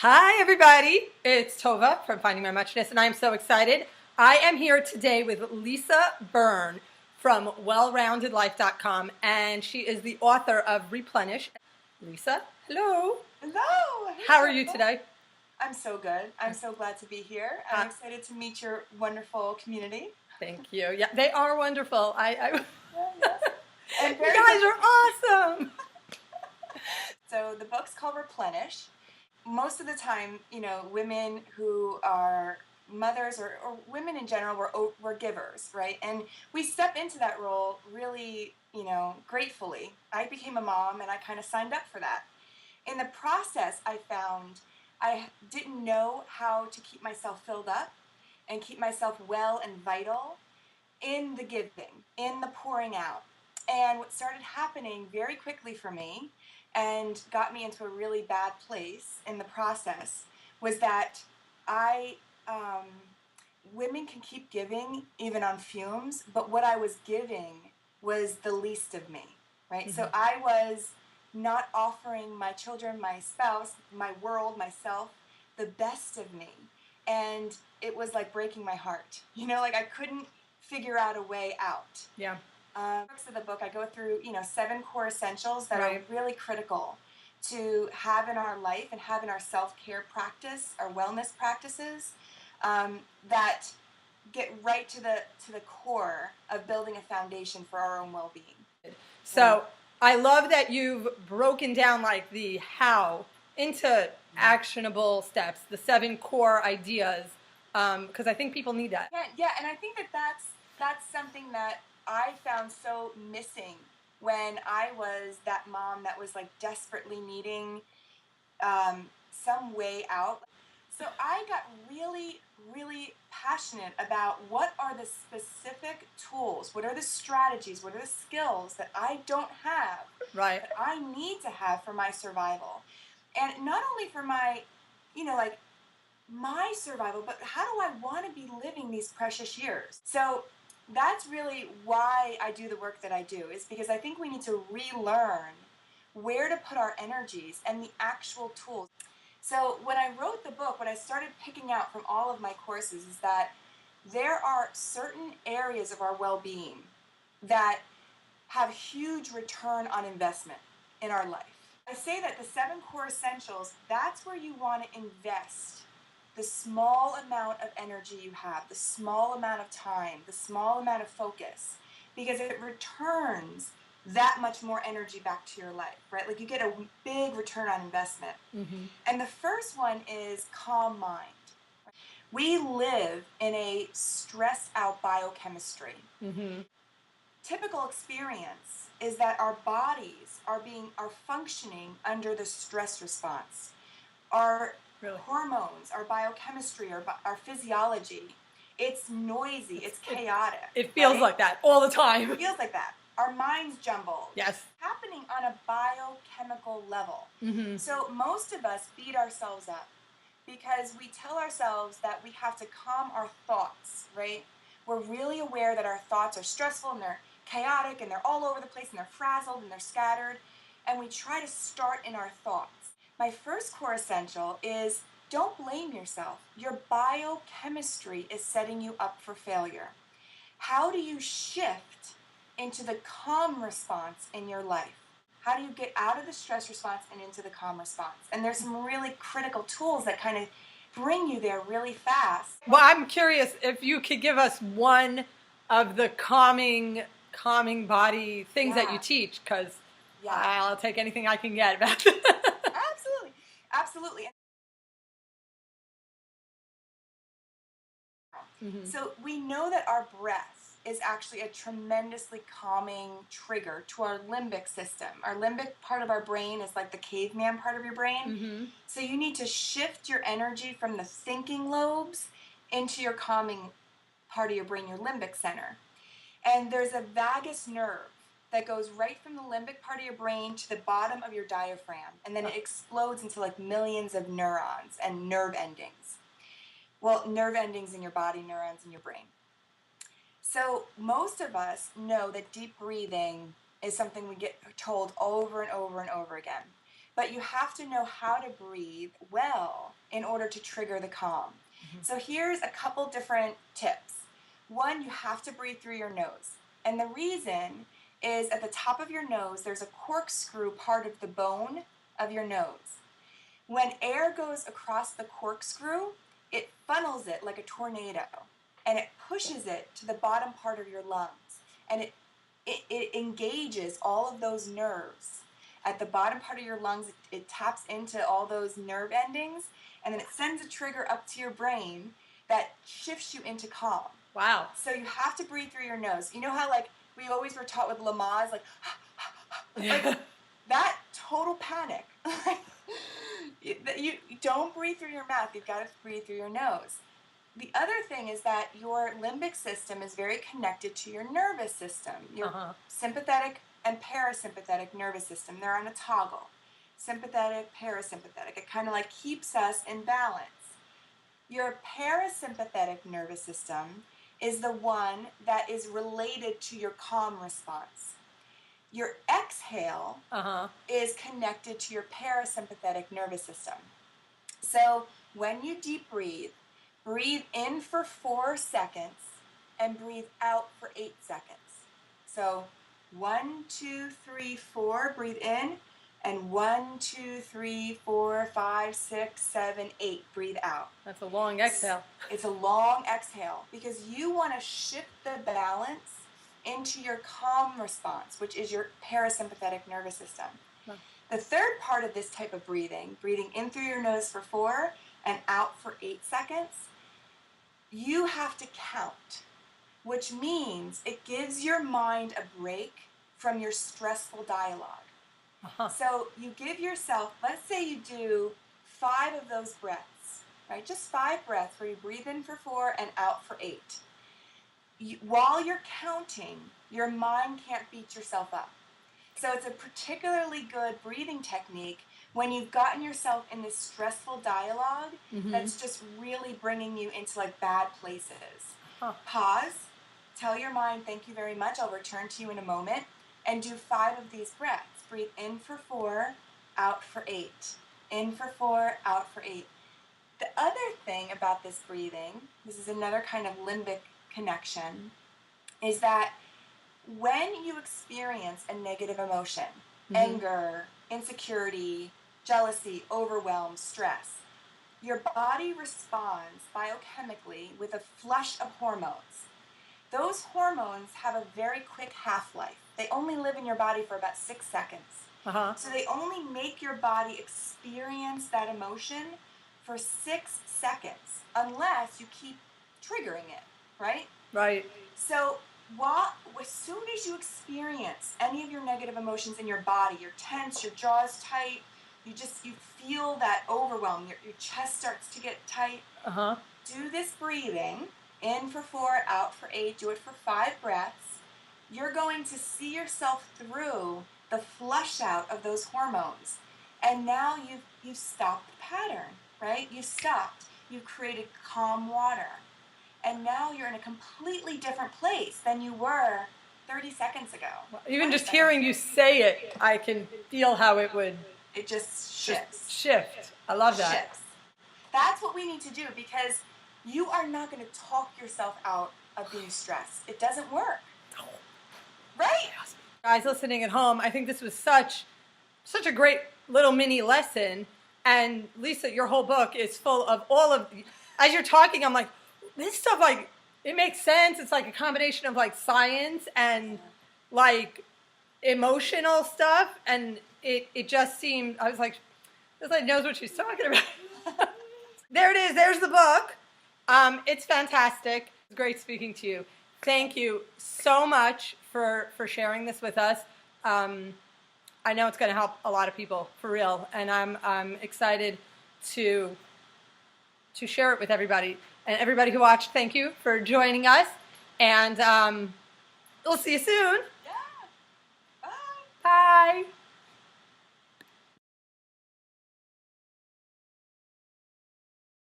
Hi, everybody. It's Tova from Finding My Muchness, and I am so excited. I am here today with Lisa Byrne from wellroundedlife.com, and she is the author of Replenish. Lisa, hello. Hello. Hey, How are you Tova. today? I'm so good. I'm so glad to be here. I'm excited to meet your wonderful community. Thank you. Yeah, they are wonderful. Yes. And You very guys good. are awesome. So the book's called Replenish. Most of the time, women who are mothers or women in general, we're givers, right? And we step into that role really, gratefully. I became a mom and I kind of signed up for that. In the process, I found I didn't know how to keep myself filled up and keep myself well and vital in the giving, in the pouring out. And what started happening very quickly for me and got me into a really bad place in the process was that I, um, women can keep giving even on fumes, but what I was giving was the least of me, right? Mm-hmm. So I was not offering my children, my spouse, my world, myself, the best of me. And it was like breaking my heart. Like I couldn't figure out a way out. Yeah. Parts of the book, I go through, 7 core essentials that Right. are really critical to have in our life and have in our self-care practice, our wellness practices, that get right to the core of building a foundation for our own well-being. So I love that you've broken down like the how into actionable steps, the 7 core ideas, because I think people need that. Yeah, and I think that's something that I found so missing when I was that mom that was like desperately needing some way out. So I got really, really passionate about what are the specific tools, what are the strategies, what are the skills that I don't have, Right. that I need to have for my survival. And not only for my, like my survival, but how do I want to be living these precious years? So that's really why I do the work that I do, is because I think we need to relearn where to put our energies and the actual tools. So when I wrote the book, what I started picking out from all of my courses is that there are certain areas of our well-being that have huge return on investment in our life. I say that the 7 core essentials, that's where you want to invest the small amount of energy you have, the small amount of time, the small amount of focus, because it returns that much more energy back to your life, right? Like you get a big return on investment. Mm-hmm. And the first one is calm mind. We live in a stressed out biochemistry. Mm-hmm. Typical experience is that our bodies are functioning under the stress response. Our Really. hormones, our biochemistry, our physiology, it's noisy, it's chaotic. It feels right? like that all the time. It feels like that. Our minds jumbled. Yes. Happening on a biochemical level. Mm-hmm. So most of us beat ourselves up because we tell ourselves that we have to calm our thoughts, right? We're really aware that our thoughts are stressful and they're chaotic and they're all over the place and they're frazzled and they're scattered. And we try to start in our thoughts. My first core essential is don't blame yourself. Your biochemistry is setting you up for failure. How do you shift into the calm response in your life? How do you get out of the stress response and into the calm response? And there's some really critical tools that kind of bring you there really fast. Well, I'm curious if you could give us one of the calming body things that you teach, because I'll take anything I can get about it. Absolutely. Absolutely. Mm-hmm. So we know that our breath is actually a tremendously calming trigger to our limbic system. Our limbic part of our brain is like the caveman part of your brain. Mm-hmm. So you need to shift your energy from the thinking lobes into your calming part of your brain, your limbic center. And there's a vagus nerve that goes right from the limbic part of your brain to the bottom of your diaphragm. And then it explodes into like millions of neurons and nerve endings. Well, nerve endings in your body, neurons in your brain. So most of us know that deep breathing is something we get told over and over and over again. but you have to know how to breathe well in order to trigger the calm. So here's a couple different tips. One, you have to breathe through your nose. And the reason is at the top of your nose, there's a corkscrew part of the bone of your nose. When air goes across the corkscrew, it funnels it like a tornado, and it pushes it to the bottom part of your lungs. And it engages all of those nerves. At the bottom part of your lungs, it taps into all those nerve endings, and then it sends a trigger up to your brain that shifts you into calm. Wow. So you have to breathe through your nose. You know how like we always were taught with Lamaze, like that total panic. You don't breathe through your mouth. You've got to breathe through your nose. The other thing is that your limbic system is very connected to your nervous system, your sympathetic and parasympathetic nervous system. They're on a toggle. Sympathetic, parasympathetic. It kind of like keeps us in balance. Your parasympathetic nervous system is the one that is related to your calm response. Your exhale is connected to your parasympathetic nervous system. So when you deep breathe, breathe in for 4 seconds and breathe out for 8 seconds. So 1, 2, 3, 4, breathe in, and 1, 2, 3, 4, 5, 6, 7, 8, breathe out. That's a long exhale. It's a long exhale because you want to shift the balance into your calm response, which is your parasympathetic nervous system. The third part of this type of breathing in through your nose for 4 and out for 8 seconds, you have to count, which means it gives your mind a break from your stressful dialogue. So you give yourself, let's say you do 5 of those breaths, right? Just 5 breaths where you breathe in for 4 and out for 8. While you're counting, your mind can't beat yourself up. So it's a particularly good breathing technique when you've gotten yourself in this stressful dialogue that's just really bringing you into like bad places. Pause, tell your mind, thank you very much, I'll return to you in a moment, and do 5 of these breaths. Breathe in for 4, out for 8. In for 4, out for 8. The other thing about this breathing, this is another kind of limbic connection, is that when you experience a negative emotion, anger, insecurity, jealousy, overwhelm, stress, your body responds biochemically with a flush of hormones. Those hormones have a very quick half-life. They only live in your body for about 6 seconds. So they only make your body experience that emotion for 6 seconds, unless you keep triggering it, right? Right. So as soon as you experience any of your negative emotions in your body, you're tense, your jaw's tight, you feel that overwhelm, your chest starts to get tight. Do this breathing, in for 4, out for 8, do it for 5 breaths. You're going to see yourself through the flush out of those hormones. And now you've stopped the pattern, right? You've stopped. You've created calm water. And now you're in a completely different place than you were 30 seconds ago. Even just hearing you say it, I can feel how it would... It just shifts. Shift. I love that. Shifts. That's what we need to do, because you are not going to talk yourself out of being stressed. It doesn't work. Right? Guys listening at home, I think this was such a great little mini lesson. And Lisa, your whole book is full of all of... As you're talking, I'm like, this stuff, like, it makes sense. It's like a combination of, like, science and, like, emotional stuff. And it just seemed, I was like, this lady knows what she's talking about. There it is. There's the book. It's fantastic. It's great speaking to you. Thank you so much for sharing this with us. I know it's going to help a lot of people, for real. And I'm excited to share it with everybody. And everybody who watched, thank you for joining us. And we'll see you soon. Yeah. Bye. Bye.